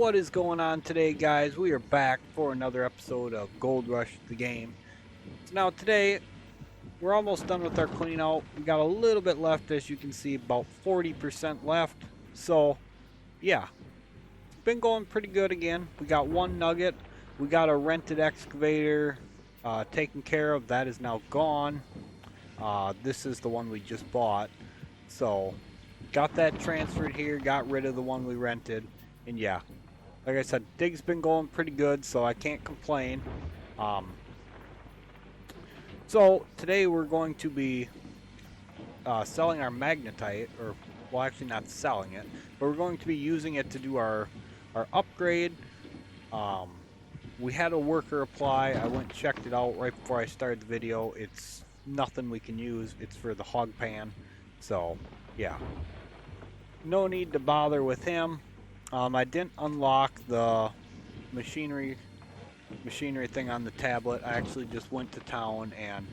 What is going on today, guys? We are back for another episode of Gold Rush the game. So now today we're almost done with our clean out. We got a little bit left, as you can see, about 40% left. So yeah, it's been going pretty good again. We got one nugget. We got a rented excavator taken care of. That is now gone. This is the one we just bought. So got that transferred here, got rid of the one we rented, and yeah, like I said, dig's been going pretty good, so I can't complain. So today we're going to be selling our magnetite, or well, actually not selling it, but we're going to be using it to do our upgrade. We had a worker apply. I went and checked it out right before I started the video. It's nothing we can use. It's for the hog pan, so yeah, no need to bother with him. I didn't unlock the machinery thing on the tablet. I actually just went to town and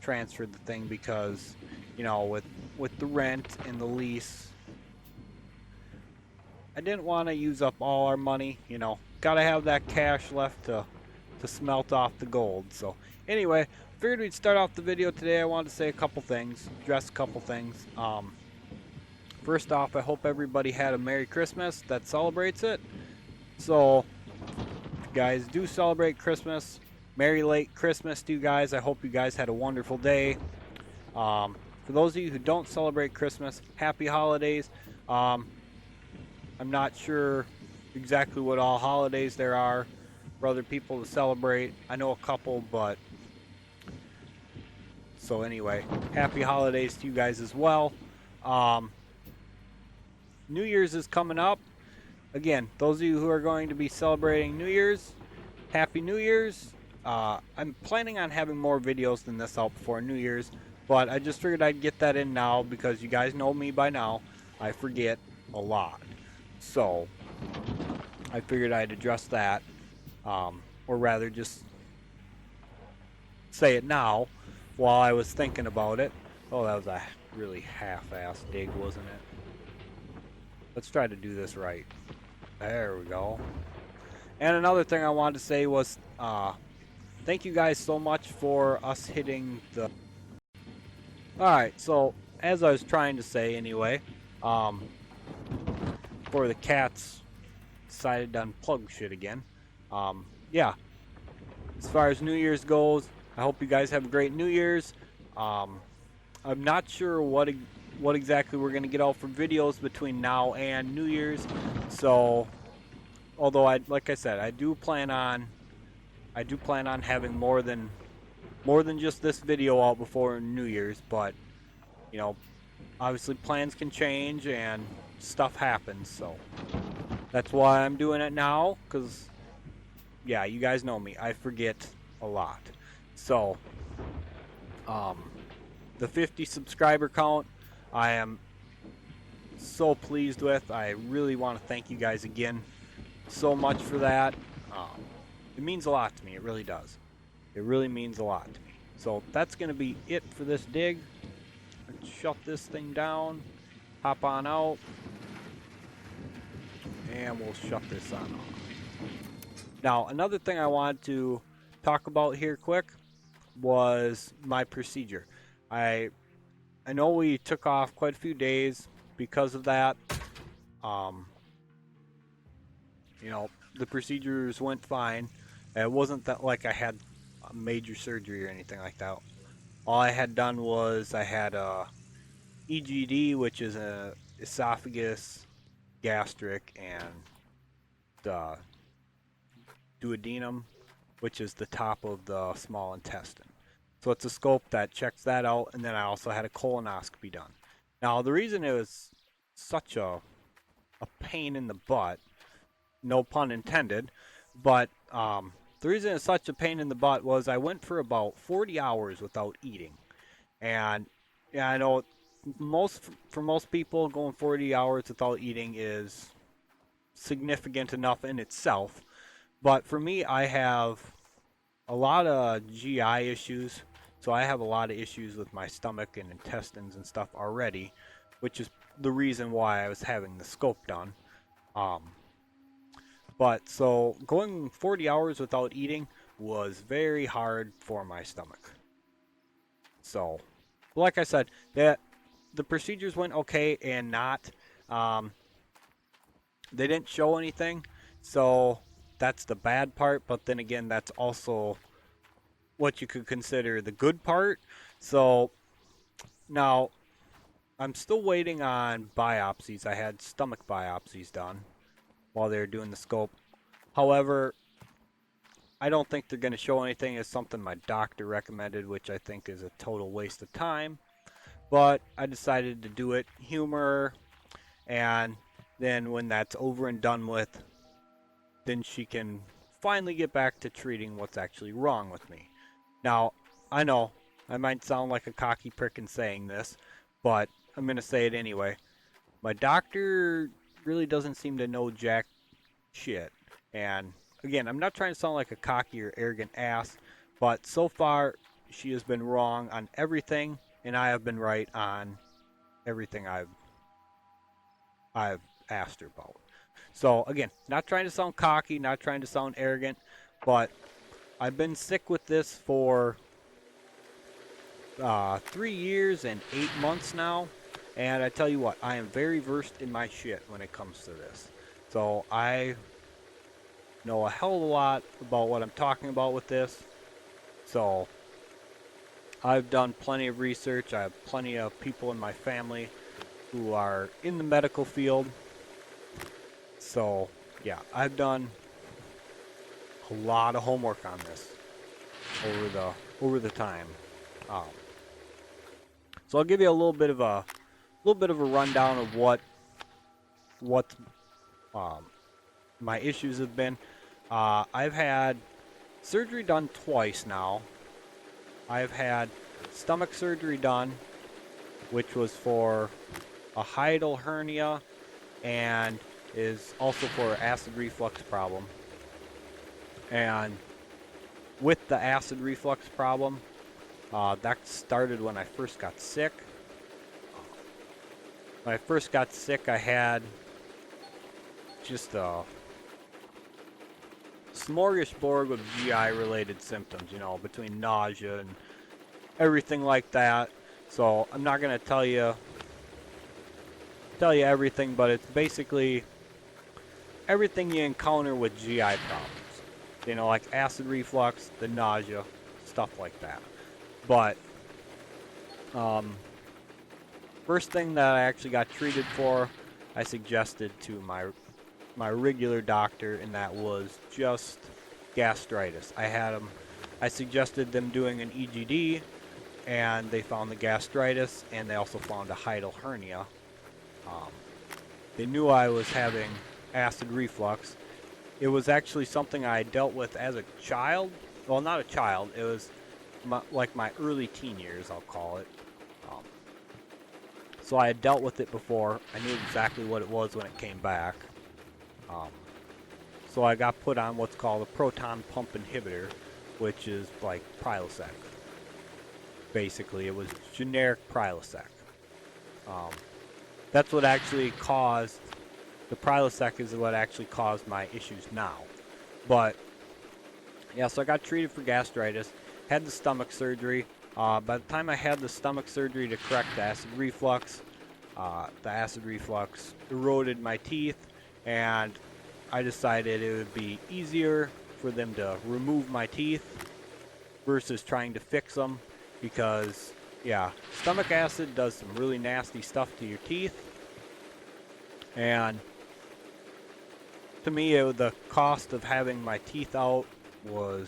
transferred the thing because, you know, with the rent and the lease, I didn't want to use up all our money. You know, gotta have that cash left to smelt off the gold. So anyway, figured we'd start off the video today. I wanted to say a couple things, address a couple things. First off, I hope everybody had a Merry Christmas that celebrates it. So, if you guys do celebrate Christmas, Merry late Christmas to you guys. I hope you guys had a wonderful day. For those of you who don't celebrate Christmas, happy holidays. I'm not sure exactly what all holidays there are for other people to celebrate. I know a couple, but so anyway, happy holidays to you guys as well. New Year's is coming up. Again, those of you who are going to be celebrating New Year's, Happy New Year's. I'm planning on having more videos than this out before New Year's, but I just figured I'd get that in now because you guys know me by now. I forget a lot. So, I figured I'd address that, or rather just say it now while I was thinking about it. Oh, that was a really half-assed dig, wasn't it? Let's try to do this right. There we go. And another thing I wanted to say was thank you guys so much for us hitting the... Alright, so as I was trying to say anyway, for the cats decided to unplug shit again. Yeah, as far as New Year's goes, I hope you guys have a great New Year's. I'm not sure what exactly we're going to get out for videos between now and New Year's. So, although like I said, I do plan on having more than just this video out before New Year's, but you know, obviously plans can change and stuff happens, so that's why I'm doing it now, cuz yeah, you guys know me. I forget a lot. So, the 50 subscriber count, I am so pleased with. I really want to thank you guys again so much for that. It means a lot to me. It really does. It really means a lot to me. So that's going to be it for this dig. Let's shut this thing down. Hop on out. And we'll shut this on off. Now, another thing I wanted to talk about here quick was my procedure. I know we took off quite a few days because of that. You know, the procedures went fine. It wasn't that like I had a major surgery or anything like that. All I had done was I had a EGD, which is a esophagus, gastric, and duodenum, which is the top of the small intestine. So it's a scope that checks that out, and then I also had a colonoscopy done. Now, the reason it was such a pain in the butt, no pun intended, but the reason it's such a pain in the butt was I went for about 40 hours without eating. And yeah, I know for most people, going 40 hours without eating is significant enough in itself. But for me, I have a lot of GI issues. So I have a lot of issues with my stomach and intestines and stuff already, which is the reason why I was having the scope done. But so going 40 hours without eating was very hard for my stomach. So, like I said, that the procedures went okay and not. Um, they didn't show anything, so that's the bad part. But then again, that's also what you could consider the good part. So now I'm still waiting on biopsies. I had stomach biopsies done while they were doing the scope. However, I don't think they're going to show anything. It's something my doctor recommended, which I think is a total waste of time. But I decided to do it, humor, and then when that's over and done with, then she can finally get back to treating what's actually wrong with me. Now, I know I might sound like a cocky prick in saying this, but I'm going to say it anyway. My doctor really doesn't seem to know jack shit. And again, I'm not trying to sound like a cocky or arrogant ass, but so far she has been wrong on everything, and I have been right on everything I've asked her about. So again, not trying to sound cocky, not trying to sound arrogant, but I've been sick with this for 3 years and 8 months now, and I tell you what, I am very versed in my shit when it comes to this. So I know a hell of a lot about what I'm talking about with this. So I've done plenty of research. I have plenty of people in my family who are in the medical field. So yeah, I've done a lot of homework on this over the time. Um, so I'll give you a little bit of a rundown of what um, my issues have been. I've had surgery done twice now. I've had stomach surgery done, which was for a hiatal hernia and is also for acid reflux problem. And with the acid reflux problem, that started when I first got sick. When I first got sick, I had just a smorgasbord of GI-related symptoms, you know, between nausea and everything like that. So I'm not gonna tell you everything, but it's basically everything you encounter with GI problems. You know, like acid reflux, the nausea, stuff like that. But first thing that I actually got treated for, I suggested to my regular doctor, and that was just gastritis. I suggested them doing an EGD, and they found the gastritis, and they also found a hiatal hernia. They knew I was having acid reflux. It was actually something I dealt with as a child. Well, not a child. It was like my early teen years, I'll call it. So I had dealt with it before. I knew exactly what it was when it came back. So I got put on what's called a proton pump inhibitor, which is like Prilosec. Basically, it was generic Prilosec. That's what actually caused, the Prilosec is what actually caused my issues now. But, yeah, so I got treated for gastritis, had the stomach surgery. By the time I had the stomach surgery to correct the acid reflux eroded my teeth, and I decided it would be easier for them to remove my teeth versus trying to fix them, because yeah, stomach acid does some really nasty stuff to your teeth. And to me, the cost of having my teeth out would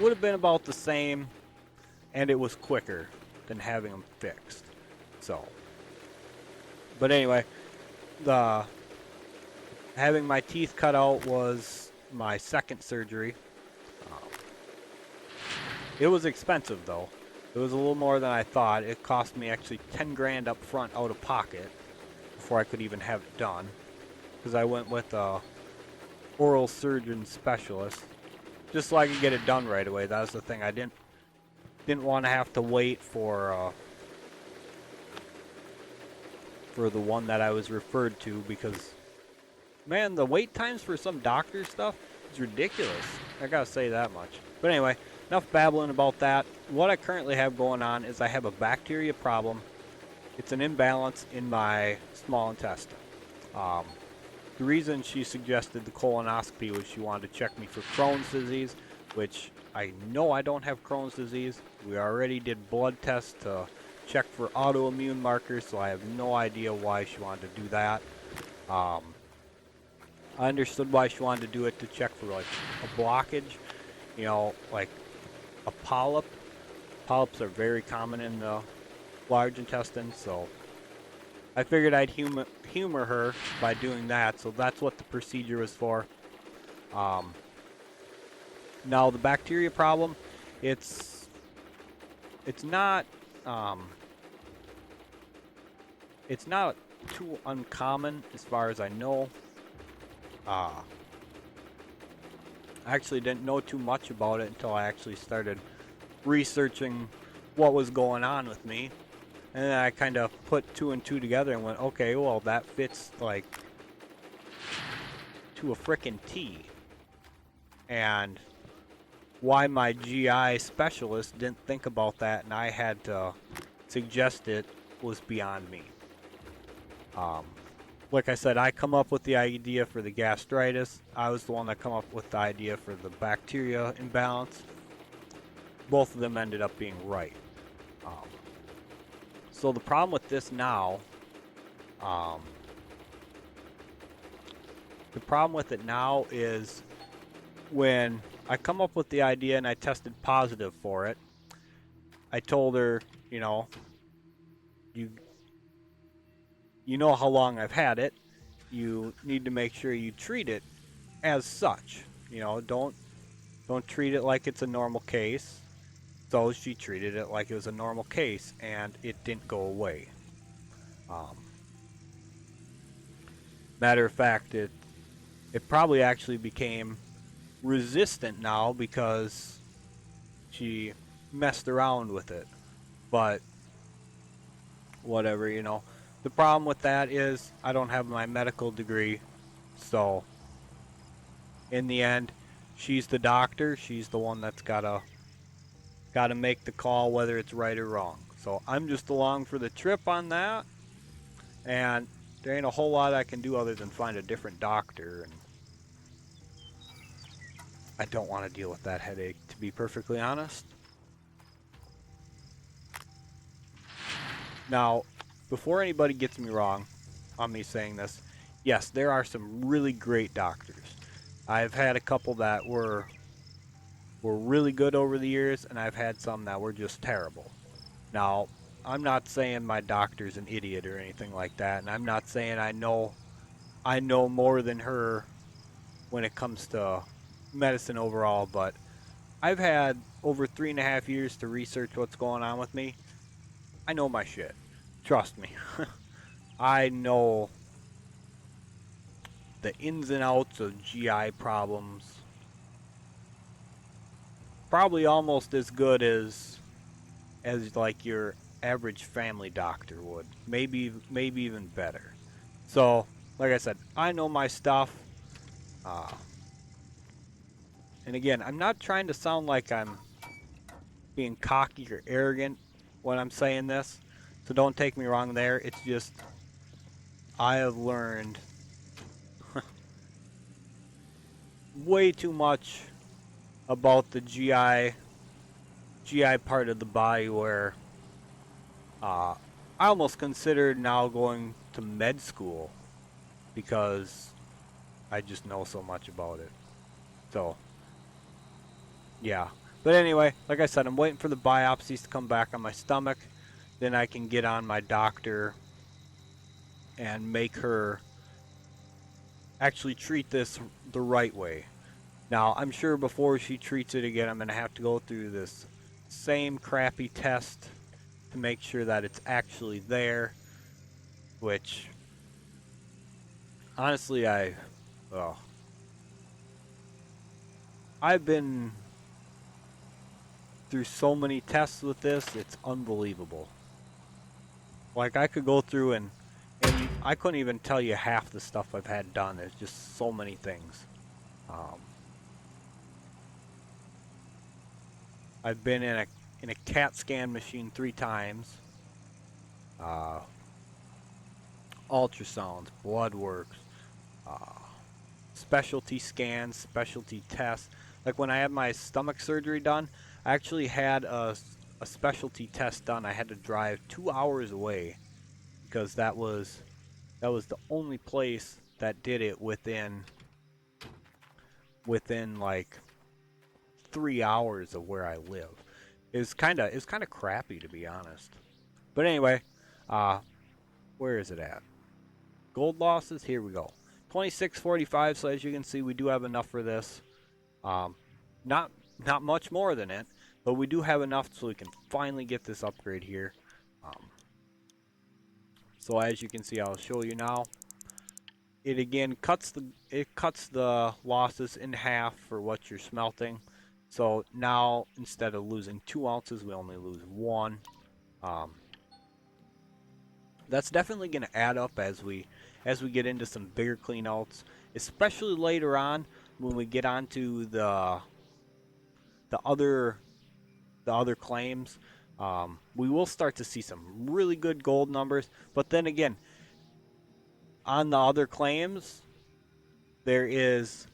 have been about the same, and it was quicker than having them fixed. So, but anyway, having my teeth cut out was my second surgery. It was expensive though. It was a little more than I thought. It cost me actually 10 grand up front out of pocket before I could even have it done, because I went with a oral surgeon specialist just so I could get it done right away. That was the thing. I didn't want to have to wait for the one that I was referred to, because Man, the wait times for some doctor stuff is ridiculous. I gotta say that much. But anyway, enough babbling about that. What I currently have going on is I have a bacteria problem. It's an imbalance in my small intestine. Um, the reason she suggested the colonoscopy was she wanted to check me for Crohn's disease, which I know I don't have Crohn's disease. We already did blood tests to check for autoimmune markers, so I have no idea why she wanted to do that. I understood why she wanted to do it, to check for like a blockage, you know, like a polyp. Polyps are very common in the large intestine, so I figured I'd humor her by doing that, so that's what the procedure was for. Um, Now the bacteria problem, it's not um, it's not too uncommon as far as I know. I actually didn't know too much about it until I actually started researching what was going on with me. And then I kind of put two and two together and went, okay, well, that fits like to a frickin' T. And why my GI specialist didn't think about that and I had to suggest it was beyond me. Like I said, I come up with the idea for the gastritis. I was the one that come up with the idea for the bacteria imbalance. Both of them ended up being right. So the problem with this now, the problem with it now is when I come up with the idea and I tested positive for it, I told her, you know, you know how long I've had it. You need to make sure you treat it as such. You know, don't treat it like it's a normal case. So she treated it like it was a normal case, and it didn't go away. Matter of fact, it probably actually became resistant now because she messed around with it. But whatever, you know. The problem with that is I don't have my medical degree, so in the end, she's the doctor. She's the one that's gotta make the call whether it's right or wrong. So I'm just along for the trip on that, and there ain't a whole lot I can do other than find a different doctor, and I don't want to deal with that headache, to be perfectly honest. Now, before anybody gets me wrong on me saying this, yes, there are some really great doctors. I've had a couple that were really good over the years, and I've had some that were just terrible. Now, I'm not saying my doctor's an idiot or anything like that, and I'm not saying I know more than her when it comes to medicine overall, but I've had over 3.5 years to research what's going on with me. I know my shit. Trust me. I know the ins and outs of GI problems. Probably almost as good as like your average family doctor would. Maybe even better. So, like I said, I know my stuff. And again, I'm not trying to sound like I'm being cocky or arrogant when I'm saying this. So don't take me wrong there. It's just I have learned way too much about the GI part of the body where I almost considered now going to med school because I just know so much about it. So, yeah. But anyway, like I said, I'm waiting for the biopsies to come back on my stomach. Then I can get on my doctor and make her actually treat this the right way. Now, I'm sure before she treats it again, I'm going to have to go through this same crappy test to make sure that it's actually there, which honestly I've been through so many tests with this, it's unbelievable. Like I could go through and And I couldn't even tell you half the stuff I've had done. There's just so many things. Um, I've been in a CAT scan machine 3 times. Uh, ultrasounds, blood works, uh, specialty scans, specialty tests. Like when I had my stomach surgery done, I actually had a specialty test done. I had to drive 2 hours away because that was the only place that did it within like 3 hours of where I live. It's kind of crappy to be honest. But anyway, uh, where is it at? Gold losses. Here we go. 2645. So as you can see, we do have enough for this. Um, not not much more than it, but we do have enough so we can finally get this upgrade here. Um, so as you can see, I'll show you now. It again cuts the losses in half for what you're smelting. So now instead of losing 2 ounces, we only lose 1. Um, that's definitely going to add up as we get into some bigger cleanouts, especially later on when we get onto the other the other claims. We will start to see some really good gold numbers, but then again, on the other claims, there is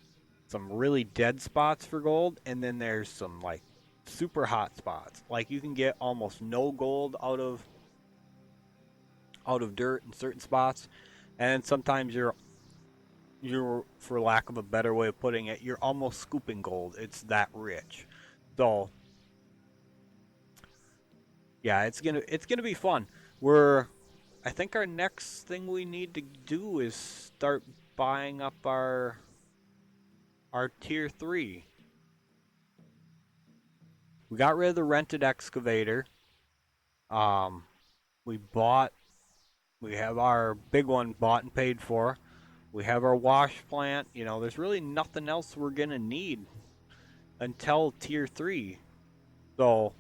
some really dead spots for gold, and then there's some like super hot spots. Like you can get almost no gold out of dirt in certain spots, and sometimes you're for lack of a better way of putting it, you're almost scooping gold. It's that rich. So yeah, it's gonna be fun. I think our next thing we need to do is start buying up our tier 3. We got rid of the rented excavator. Um, we bought we have our big one bought and paid for. We have our wash plant. You know, there's really nothing else we're gonna need until tier 3. So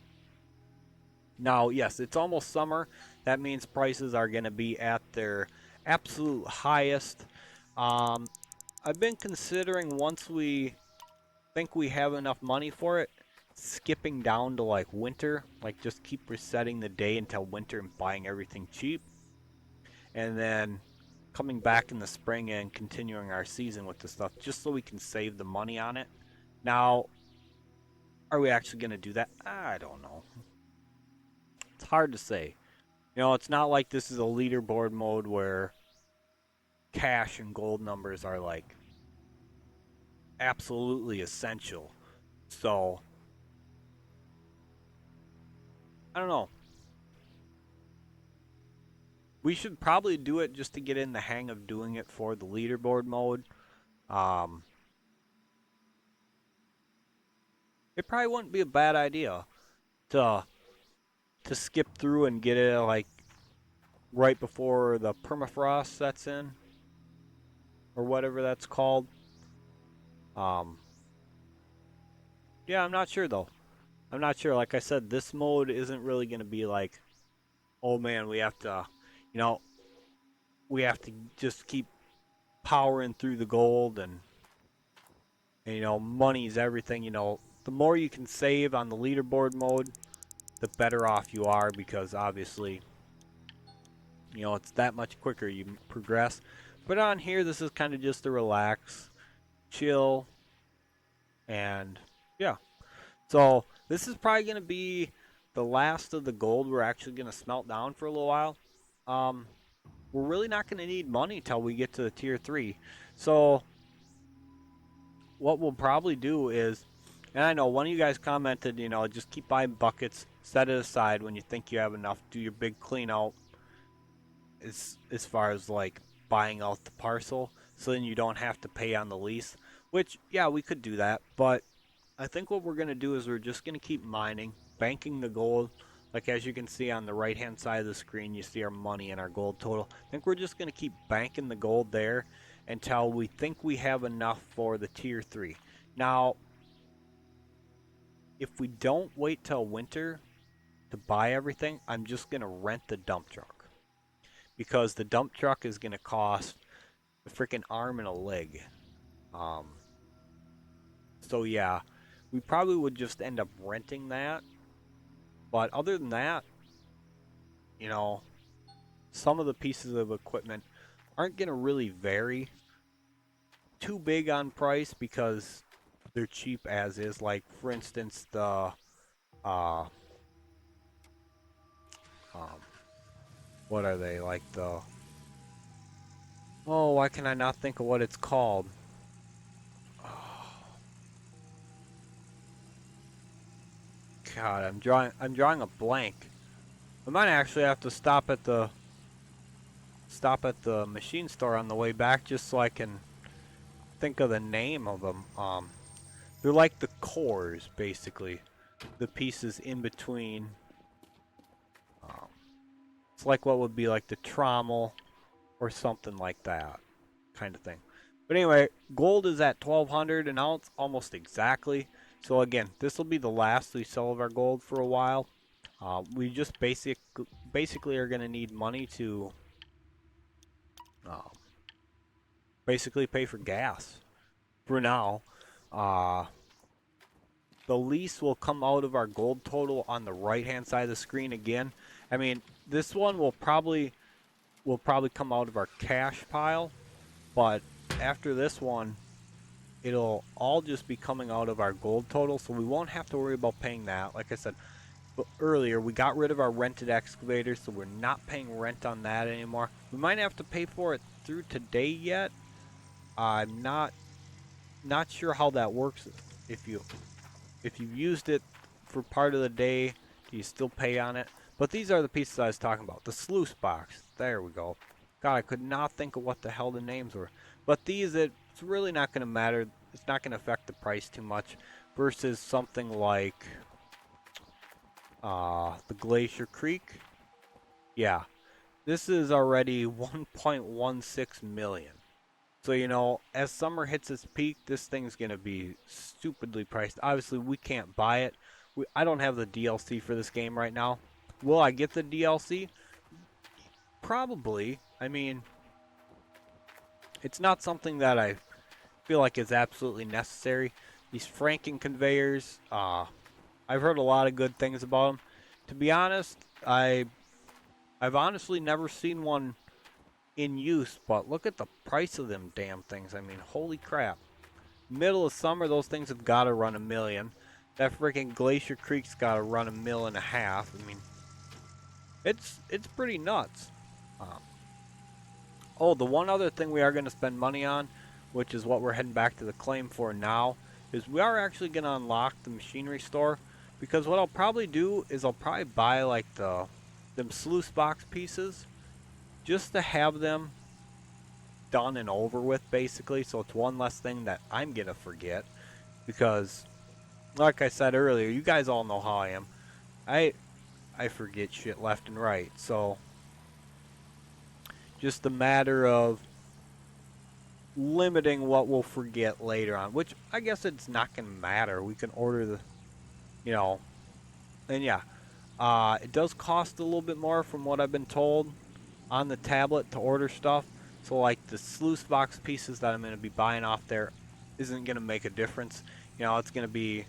now, yes, it's almost summer. That means prices are gonna be at their absolute highest. Um, I've been considering once we think we have enough money for it, skipping down to like winter, like just keep resetting the day until winter and buying everything cheap, and then coming back in the spring and continuing our season with the stuff just so we can save the money on it. Now, are we actually going to do that? I don't know. It's hard to say. You know, it's not like this is a leaderboard mode where cash and gold numbers are like absolutely essential. So, I don't know. We should probably do it just to get in the hang of doing it for the leaderboard mode. Um, it probably wouldn't be a bad idea to skip through and get it like right before the permafrost sets in or whatever that's called. Um, yeah, I'm not sure though. I'm not sure. Like I said, this mode isn't really going to be like, oh man, you know, we have to just keep powering through the gold and you know, money's everything. You know, the more you can save on the leaderboard mode, the better off you are because obviously, you know, it's that much quicker you progress. But on here, this is kind of just to relax, chill, and yeah. So this is probably going to be the last of the gold we're actually going to smelt down for a little while. Um, we're really not going to need money till we get to the tier 3. So what we'll probably do is, and I know one of you guys commented, you know, just keep buying buckets, set it aside when you think you have enough, do your big clean out as far as like buying out the parcel so then you don't have to pay on the lease, which yeah, we could do that, but I think what we're going to do is we're just going to keep mining, banking the gold. Like as you can see on the right hand side of the screen, you see our money and our gold total. I think we're just going to keep banking the gold there until we think we have enough for the tier 3. Now, if we don't wait till winter to buy everything, I'm just going to rent the dump truck. because the dump truck is going to cost a freaking arm and a leg. Um, so yeah, we probably would just end up renting that. But other than that, you know, some of the pieces of equipment aren't going to really vary too big on price because they're cheap as is. Like, for instance, the uh, um, what are they? Like the, oh, why can I not think of what it's called? God, I'm drawing a blank. I might actually have to stop at the machine store on the way back just so I can think of the name of them. They're like the cores, basically, the pieces in between. Um, it's like what would be like the trommel or something like that, kind of thing. But anyway, gold is at 1,200 an ounce, almost exactly. So again, this will be the last we sell of our gold for a while. We just basically are going to need money to um, basically pay for gas for now. Uh, the lease will come out of our gold total on the right hand side of the screen again. I mean, this one will probably come out of our cash pile, but after this one, it'll all just be coming out of our gold total, so we won't have to worry about paying that. Like I said earlier, we got rid of our rented excavator, so we're not paying rent on that anymore. We might have to pay for it through today yet. I'm not sure how that works. If you if you used it for part of the day, do you still pay on it? But these are the pieces I was talking about. The sluice box. There we go. God, I could not think of what the hell the names were. But these, it's really not going to matter. It's not going to affect the price too much versus something like the Glacier Creek. Yeah, this is already 1.16 million. So, as summer hits its peak, this thing's going to be stupidly priced. Obviously, we can't buy it. I don't have the DLC for this game right now. Will I get the DLC? Probably. I mean, it's not something that I feel like is absolutely necessary. These Franken conveyors, I've heard a lot of good things about them. To be honest, I've honestly never seen one in use, but look at the price of them damn things. I mean, holy crap. Middle of summer, those things have got to run a million. That freaking Glacier Creek's got to run 1.5 million. I mean, it's pretty nuts. Um, oh, the one other thing we are going to spend money on, which is what we're heading back to the claim for now, is we are actually going to unlock the machinery store. Because what I'll probably do is I'll probably buy like them sluice box pieces just to have them done and over with, basically. So it's one less thing that I'm going to forget. Because like I said earlier, you guys all know how I am. I forget shit left and right. So just a matter of limiting what we'll forget later on, which I guess it's not going to matter. We can order you know, and yeah. It does cost a little bit more from what I've been told on the tablet to order stuff. So like the sluice box pieces that I'm going to be buying off there isn't going to make a difference. It's going to be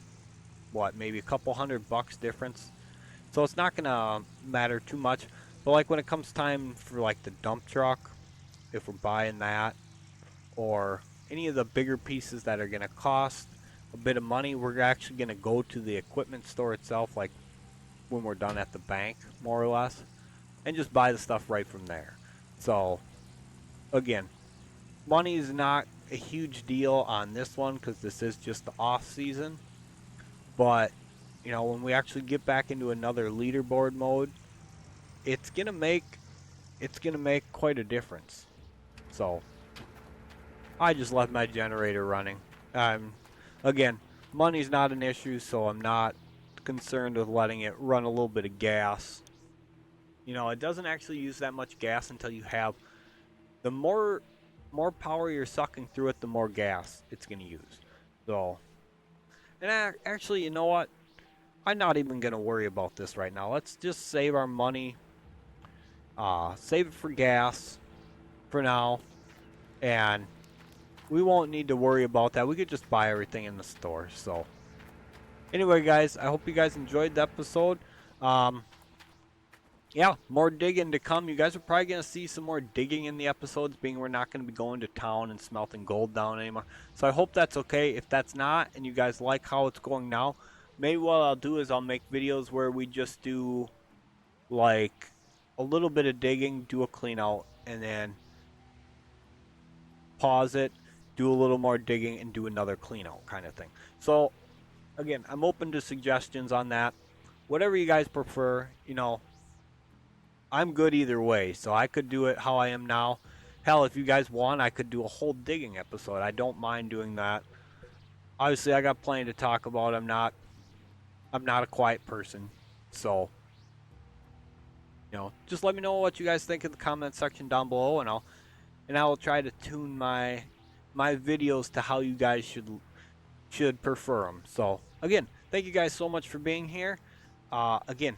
what, maybe a couple $100 difference. So it's not gonna matter too much. But like when it comes time for like the dump truck, if we're buying that, or any of the bigger pieces that are gonna cost a bit of money, we're actually gonna go to the equipment store itself, like when we're done at the bank, more or less, and just buy the stuff right from there. So again, money is not a huge deal on this one because this is just the off season. But when we actually get back into another leaderboard mode, it's gonna make quite a difference. So I just left my generator running. Again, money's not an issue, so I'm not concerned with letting it run a little bit of gas. It doesn't actually use that much gas until you have the more power you're sucking through it, the more gas it's gonna use. So, and actually, you know what? I'm not even gonna worry about this right now. Let's just save our money. Save it for gas for now, and we won't need to worry about that. We could just buy everything in the store. So anyway, guys, I hope you guys enjoyed the episode. Yeah, more digging to come. You guys are probably going to see some more digging in the episodes, being we're not going to be going to town and smelting gold down anymore. So I hope that's okay. If that's not, and you guys like how it's going now, maybe what I'll do is I'll make videos where we just do like a little bit of digging, do a clean out, and then pause it, do a little more digging, and do another clean out kind of thing. So again, I'm open to suggestions on that. Whatever you guys prefer, you know, I'm good either way, so I could do it how I am now. Hell, if you guys want, I could do a whole digging episode. I don't mind doing that. Obviously, I got plenty to talk about. I'm not a quiet person. So, you know, just let me know what you guys think in the comment section down below, and I will try to tune my videos to how you guys should prefer them. So, again, thank you guys so much for being here. Again,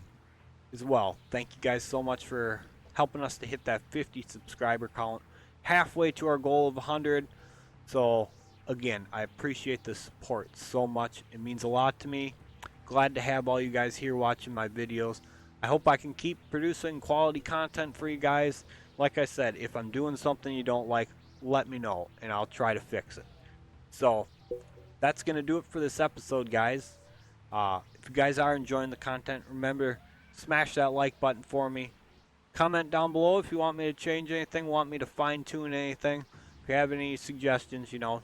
as well, thank you guys so much for helping us to hit that 50 subscriber count, halfway to our goal of 100. So again, I appreciate the support so much. It means a lot to me. Glad to have all you guys here watching my videos. I hope I can keep producing quality content for you guys. Like I said, if I'm doing something you don't like, let me know and I'll try to fix it. So that's gonna do it for this episode, guys. If you guys are enjoying the content, remember, smash that like button for me. Comment down below if you want me to change anything, want me to fine tune anything. If you have any suggestions, you know,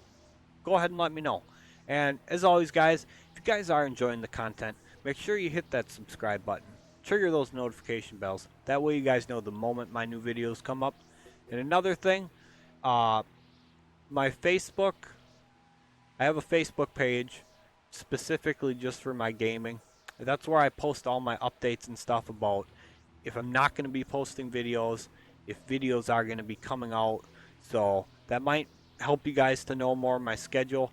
go ahead and let me know. And as always, guys, if you guys are enjoying the content, make sure you hit that subscribe button. Trigger those notification bells. That way you guys know the moment my new videos come up. And another thing, my Facebook, I have a Facebook page specifically just for my gaming. That's where I post all my updates and stuff about if I'm not going to be posting videos, if videos are going to be coming out. So that might help you guys to know more of my schedule.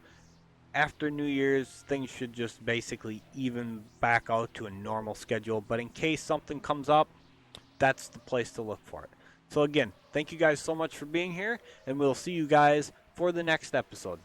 After New Year's, things should just basically even back out to a normal schedule. But in case something comes up, that's the place to look for it. So again, thank you guys so much for being here, and we'll see you guys for the next episode.